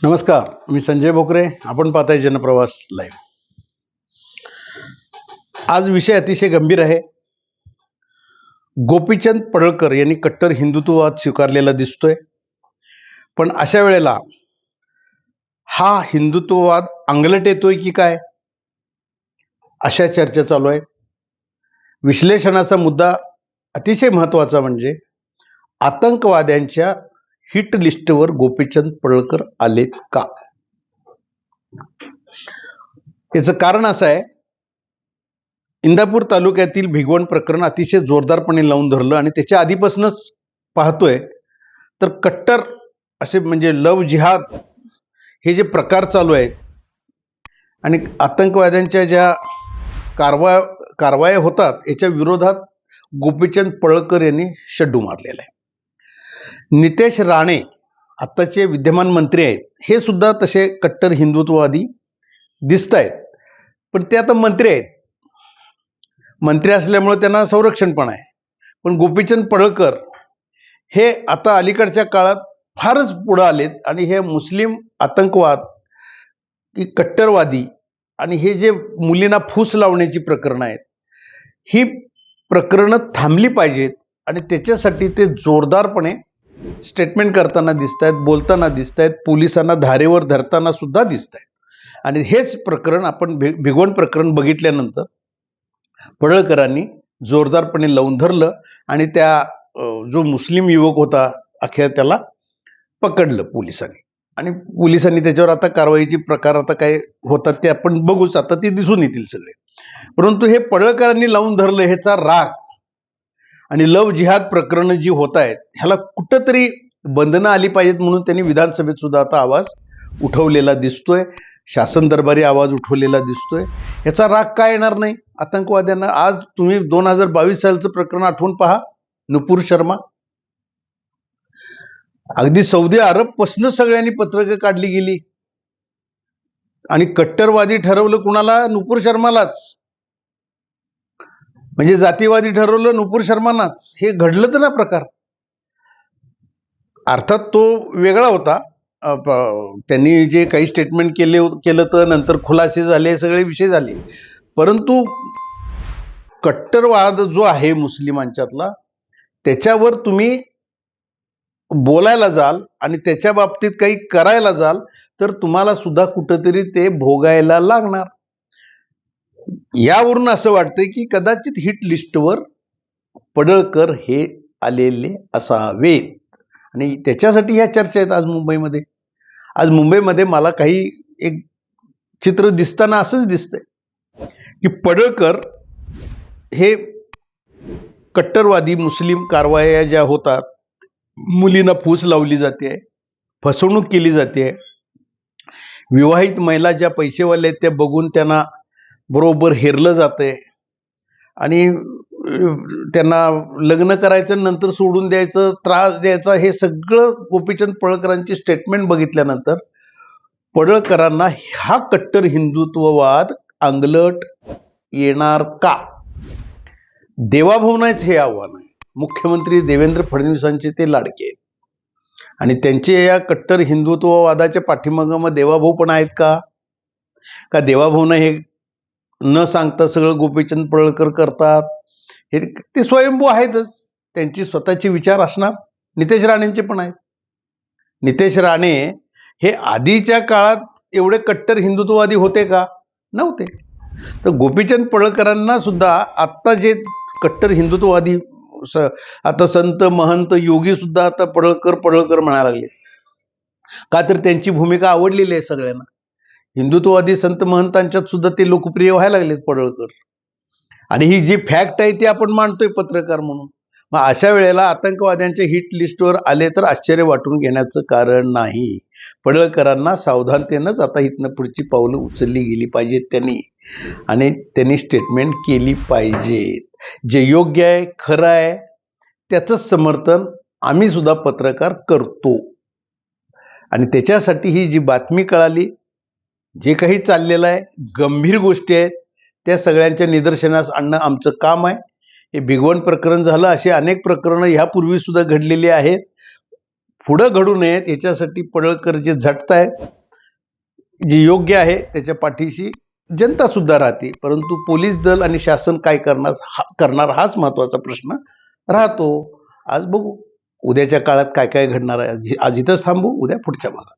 नमस्कार, मी संजय भोकरे. आपण पाहताय जनप्रवास लाईव्ह. आज विषय अतिशय गंभीर आहे. गोपीचंद पडळकर यांनी कट्टर हिंदुत्ववाद स्वीकारलेला दिसतोय, पण अशा वेळेला हा हिंदुत्ववाद अंगलट येतोय की काय, अशा चर्चा चालू आहे. विश्लेषणाचा मुद्दा अतिशय महत्वाचा म्हणजे आतंकवाद्यांच्या हिट लिस्टवर गोपीचंद पडळकर आलेत का. याचं कारण असं आहे, इंदापूर तालुक्यातील भिगवण प्रकरण अतिशय जोरदारपणे लावून धरलं आणि त्याच्या आधीपासूनच पाहतोय तर कट्टर असे म्हणजे लव जिहाद हे जे प्रकार चालू आहेत आणि आतंकवाद्यांच्या ज्या कारवाया होतात याच्या विरोधात गोपीचंद पडळकर यांनी शड्डू मारलेला आहे. नितेश राणे आत्ताचे विद्यमान मंत्री आहेत, हे सुद्धा तसे कट्टर हिंदुत्ववादी दिसत आहेत, पण ते आता मंत्री आहेत. मंत्री असल्यामुळे त्यांना संरक्षण पण आहे. पण गोपीचंद पडळकर हे आता अलीकडच्या काळात फारच पुढे आलेत आणि हे मुस्लिम आतंकवाद की कट्टरवादी आणि हे जे मुलींना फूस लावण्याची प्रकरणं आहेत, ही प्रकरणं थांबली पाहिजेत आणि त्याच्यासाठी ते जोरदारपणे स्टेटमेंट करताना दिसत आहेत, बोलताना दिसत आहेत, पोलिसांना धारेवर धरताना सुद्धा दिसत आहेत. आणि हेच प्रकरण आपण भिगवण प्रकरण बघितल्यानंतर पडळकरांनी जोरदारपणे लावून धरलं आणि त्या जो मुस्लिम युवक होता अखेर त्याला पकडलं पोलिसांनी आणि पोलिसांनी त्याच्यावर आता कारवाईची प्रकार आता काय होतात ते आपण बघूच, आता ते दिसून येतील सगळे. परंतु हे पडळकरांनी लावून धरलं ह्याचा राग आणि लव जिहाद प्रकरण जी होत आहेत ह्याला कुठंतरी बंधनं आली पाहिजेत म्हणून त्यांनी विधानसभेत सुद्धा आता आवाज उठवलेला दिसतोय, शासन दरबारी आवाज उठवलेला दिसतोय. याचा राग काय येणार नाही आतंकवाद्यांना. आज तुम्ही 2022 सालचं प्रकरण आठवून पहा, नुपूर शर्मा. अगदी सौदी अरब पासून सगळ्यांनी पत्रकं काढली गेली आणि कट्टरवादी ठरवलं कुणाला, नुपूर शर्मालाच. म्हणजे जातीवादी ठरवलं नुपूर शर्मानाच. हे घडलं तर ना प्रकार. अर्थात तो वेगळा होता, त्यांनी जे काही स्टेटमेंट केलं तर नंतर खुलासे झाले, सगळे विषय झाले. परंतु कट्टरवाद जो आहे मुस्लिमांच्यातला त्याच्यावर तुम्ही बोलायला जाल आणि त्याच्या बाबतीत काही करायला जाल तर तुम्हाला सुद्धा कुठंतरी ते भोगायला लागणार. यावरून असं वाटतंय की कदाचित हिट लिस्टवर पडळकर हे आलेले असावेत आणि त्याच्यासाठी या चर्चा आहेत आज मुंबईमध्ये. आज मुंबईमध्ये मला काही एक चित्र दिसताना असंच दिसतंय की पडळकर हे कट्टरवादी मुस्लिम कारवाया ज्या होतात, मुलींना फूस लावली जाते, फसवणूक केली जाते, विवाहित महिला ज्या पैसेवाल्या आहेत त्या बघून त्यांना बरोबर हेरलं जातंय आणि त्यांना लग्न करायचं नंतर सोडून द्यायचं, त्रास द्यायचा, हे सगळं गोपीचंद पडळकरांची स्टेटमेंट बघितल्यानंतर पडळकरांना हा कट्टर हिंदुत्ववाद अंगलट येणार का. देवाभाऊनाच हे आव्हान आहे. मुख्यमंत्री देवेंद्र फडणवीसांचे ते लाडके आहेत आणि त्यांचे या कट्टर हिंदुत्ववादाच्या पाठीमागं मग देवाभाऊ पण आहेत का देवाभाऊनं हे न सांगता सगळं गोपीचंद पडळकर करतात. हे ते स्वयंभू आहेतच, त्यांची स्वतःचे विचार असणार. नितेश राणेंचे पण आहेत. नितेश राणे हे आधीच्या काळात एवढे कट्टर हिंदुत्ववादी होते का, नव्हते. तर गोपीचंद पडळकरांना सुद्धा आत्ता जे कट्टर हिंदुत्ववादी आता संत महंत योगी सुद्धा आता पडळकर म्हणायला लागले का, तर त्यांची भूमिका आवडलेली आहे सगळ्यांना. हिंदुत्ववादी संत महंतांच्यात सुद्धा ते लोकप्रिय व्हायला लागलेत पडळकर आणि ही जी फॅक्ट आहे ती आपण मांडतोय पत्रकार म्हणून. मग अशा वेळेला आतंकवाद्यांच्या हिट लिस्टवर आले तर आश्चर्य वाटून घेण्याचं कारण नाही. पडळकरांना सावधानतेनंच आता इथनं पुढची पावलं उचलली गेली पाहिजेत त्यांनी आणि त्यांनी स्टेटमेंट केली पाहिजेत. जे योग्य आहे, खरं आहे, त्याचं समर्थन आम्ही सुद्धा पत्रकार करतो आणि त्याच्यासाठी ही जी बातमी कळाली, जे काही चाललेलं आहे, गंभीर गोष्टी आहेत, त्या सगळ्यांच्या निदर्शनास आणणं आमचं काम आहे. हे भिगवण प्रकरण झालं, असे अनेक प्रकरणं ह्यापूर्वी सुद्धा घडलेली आहेत. पुढं घडू नयेत याच्यासाठी पडळकर जे झटतायत, जे योग्य आहे त्याच्या पाठीशी जनता सुद्धा राहते. परंतु पोलीस दल आणि शासन काय करणार हाच महत्वाचा प्रश्न राहतो. आज बघू उद्याच्या काळात काय काय घडणार आहे. आज इथंच थांबू, उद्या पुढच्या भागात.